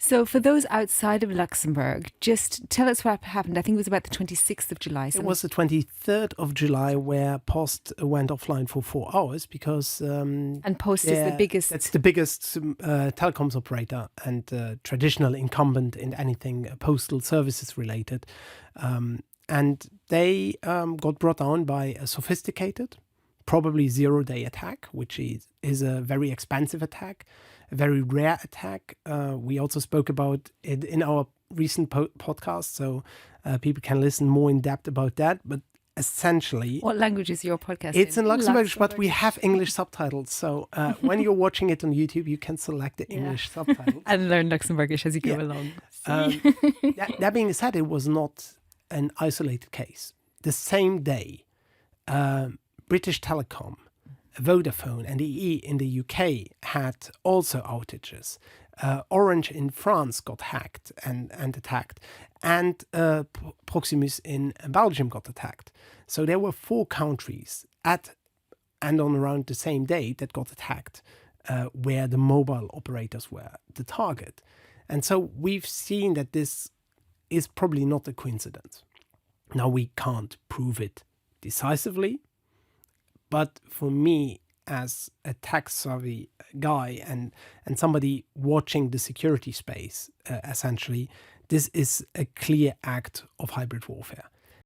So for those outside of Luxembourg, just tell us what happened. I think it was about the 26th of July. It was the 23rd of July where Post went offline for 4 hours because... and Post is the biggest... That's the biggest telecoms operator and traditional incumbent in anything postal services related. And they got brought down by a sophisticated, probably zero-day attack, which is a very expensive attack, a very rare attack. We also spoke about it in our recent podcast, so people can listen more in depth about that. But essentially... What language is your podcast It's in Luxembourg, but we have English subtitles. So when you're watching it on YouTube, you can select the English subtitles. And learn Luxembourgish as you go along. That being said, it was not an isolated case. The same day, British Telecom, Vodafone and EE in the UK had also outages. Orange in France got hacked and attacked, and Proximus in Belgium got attacked. So there were 4 countries at and on around the same day that got attacked, where the mobile operators were the target. And so we've seen that this is probably not a coincidence. Now, we can't prove it decisively, but for me, as a tech-savvy guy and somebody watching the security space, essentially, this is a clear act of hybrid warfare.